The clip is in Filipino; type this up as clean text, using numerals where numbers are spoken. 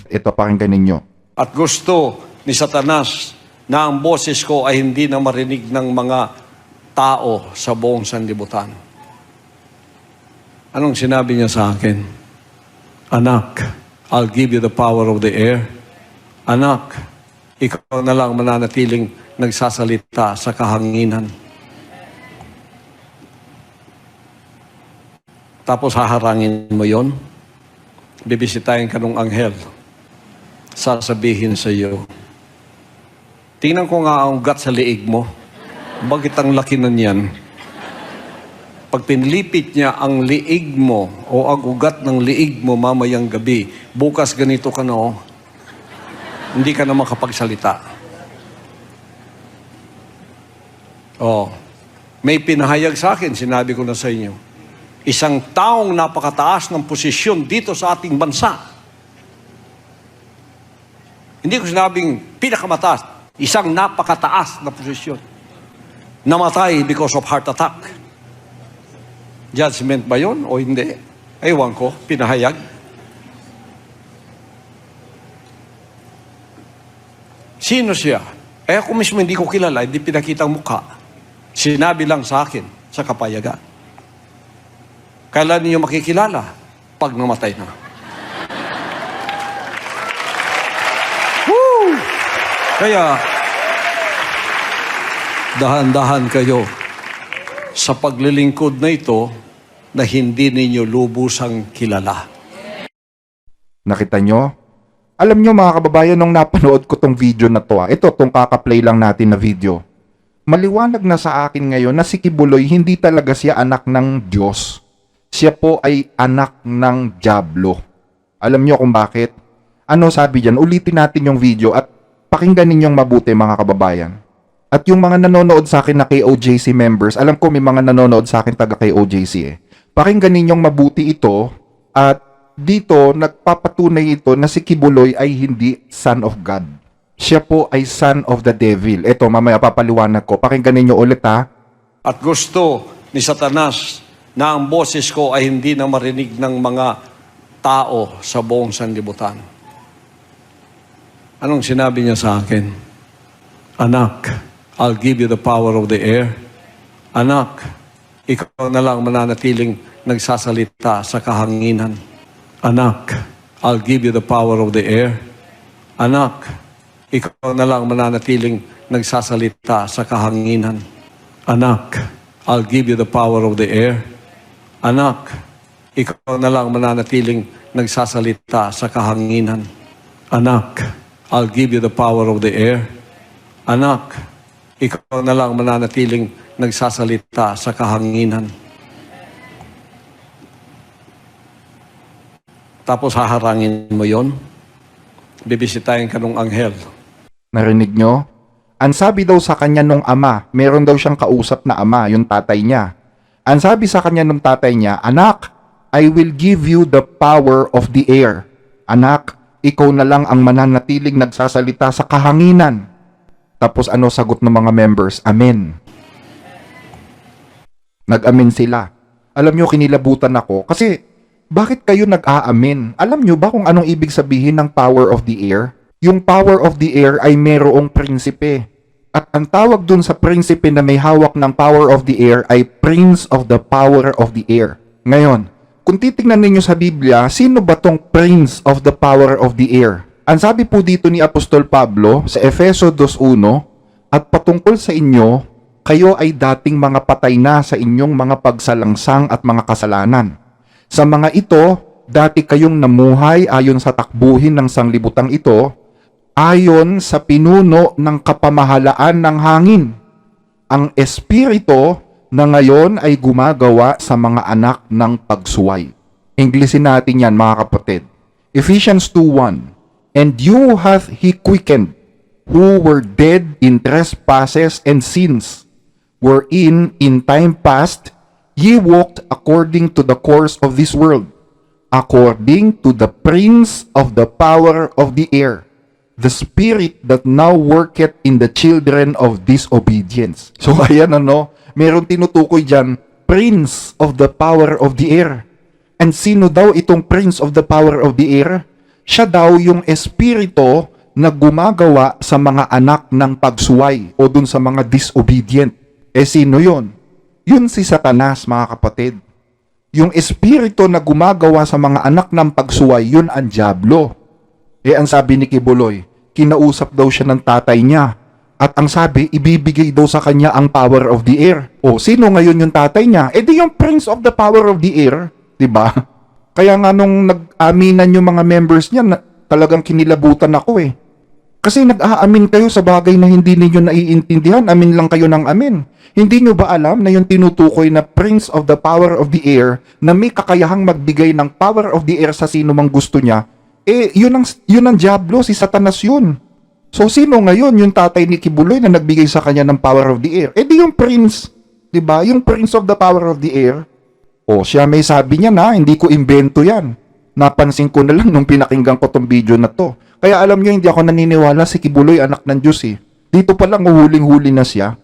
Ito, pakinggan ninyo. At gusto ni Satanas na ang boses ko ay hindi na marinig ng mga tao sa buong sanlibutan. Anong sinabi niya sa akin? Anak, I'll give you the power of the air. Anak, ikaw na lang mananatiling nagsasalita sa kahanginan. Tapos haharangin mo yon, bibisitahin ka ng anghel, sasabihin sa iyo, tingnan ko nga ang ugat sa liig mo, bakit ang laki na niyan? Pag pinlipit niya ang liig mo o ang ugat ng liig mo mamayang gabi, bukas ganito ka na hindi ka na makapagsalita. May pinahayag sa akin, sinabi ko na sa inyo, isang taong napakataas ng posisyon dito sa ating bansa. Hindi ko sinabing pinakamataas, isang napakataas na posisyon. Namatay because of heart attack. Judgment ba yun o hindi? Ewan ko, pinahayag. Sino siya? Ako mismo hindi ko kilala, hindi pinakita ang mukha. Sinabi lang sa akin sa kapayagan. Kailan niyo makikilala? Pag namatay na. Woo! Kaya, dahan-dahan kayo sa paglilingkod na ito na hindi ninyo lubusang kilala. Nakita nyo? Alam nyo mga kababayan, nung napanood ko tong video na to, ito tong kakaplay lang natin na video. Maliwanag na sa akin ngayon na si Kibuloy hindi talaga siya anak ng Diyos. Siya po ay anak ng dyablo. Alam nyo kung bakit? Ano sabi dyan? Ulitin natin yung video at pakinggan ninyong mabuti mga kababayan. At yung mga nanonood sa akin na KOJC members, alam ko may mga nanonood sa akin taga KOJC eh. Pakinggan ninyong mabuti ito at dito nagpapatunay ito na si Kibuloy ay hindi son of God. Siya po ay son of the devil. Ito, mamaya papaliwanag ko. Pakinggan ninyo ulit ha. At gusto ni Satanas na ang boses ko ay hindi na marinig ng mga tao sa buong sanlibutan. Anong sinabi niya sa akin? Anak, I'll give you the power of the air. Anak, ikaw na lang mananatiling nagsasalita sa kahanginan. Anak, I'll give you the power of the air. Anak, ikaw na lang mananatiling nagsasalita sa kahanginan. Anak, I'll give you the power of the air. Anak, ikaw na lang mananatiling nagsasalita sa kahanginan. Anak, I'll give you the power of the air. Anak, ikaw na lang mananatiling nagsasalita sa kahanginan. Tapos haharangin mo yon, bibisitahin ka ng anghel. Narinig nyo? Ang sabi daw sa kanya nung ama, meron daw siyang kausap na ama, yung tatay niya. Ang sabi sa kanya nung tatay niya, anak, I will give you the power of the air. Anak, ikaw na lang ang mananatiling nagsasalita sa kahanginan. Tapos ano sagot ng mga members? Amen. Nag-amen sila. Alam nyo, kinilabutan ako. Kasi, bakit kayo nag-aamen? Alam nyo ba kung anong ibig sabihin ng power of the air? Yung power of the air ay merong prinsipe. At ang tawag dun sa prinsipe na may hawak ng power of the air ay Prince of the Power of the Air. Ngayon, kung titingnan ninyo sa Biblia, sino ba tong Prince of the Power of the Air? Ang sabi po dito ni Apostol Pablo sa Efeso 2:1, at patungkol sa inyo, kayo ay dating mga patay na sa inyong mga pagsalangsang at mga kasalanan. Sa mga ito, dati kayong namuhay ayon sa takbuhin ng sanglibutang ito, ayon sa pinuno ng kapamahalaan ng hangin, ang espiritu na ngayon ay gumagawa sa mga anak ng pagsuway. Inglesin natin yan mga kapatid. Ephesians 2:1, and you hath he quickened, who were dead in trespasses and sins, wherein in time past ye walked according to the course of this world, according to the prince of the power of the air, the spirit that now worketh in the children of disobedience. So ayan meron tinutukoy dyan, Prince of the Power of the Air. And sino daw itong Prince of the Power of the Air? Siya daw yung espiritu na gumagawa sa mga anak ng pagsuway o dun sa mga disobedient. Sino yun? Yun si Satanas, mga kapatid. Yung espiritu na gumagawa sa mga anak ng pagsuway, yun ang dyablo. Ang sabi ni Kibuloy, kinausap daw siya ng tatay niya. At ang sabi, ibibigay daw sa kanya ang power of the air. Sino ngayon yung tatay niya? Di yung prince of the power of the air. Diba? Kaya nga nung nag-aminan yung mga members niya, talagang kinilabutan ako Kasi nag-aamin kayo sa bagay na hindi ninyo naiintindihan, amin lang kayo ng amin. Hindi nyo ba alam na yung tinutukoy na prince of the power of the air, na may kakayahang magbigay ng power of the air sa sino mang gusto niya, yun ang diablo, si Satanas yun. So sino ngayon yung tatay ni Kibuloy na nagbigay sa kanya ng power of the air? Di yung prince, 'di ba? Yung prince of the power of the air. Siya may sabi niya na hindi ko imbento 'yan. Napansin ko na lang nung pinakinggan ko tong video na to. Kaya alam niyo, hindi ako naniniwala si Kibuloy anak ng Diyos Dito pa lang huling-huli na siya.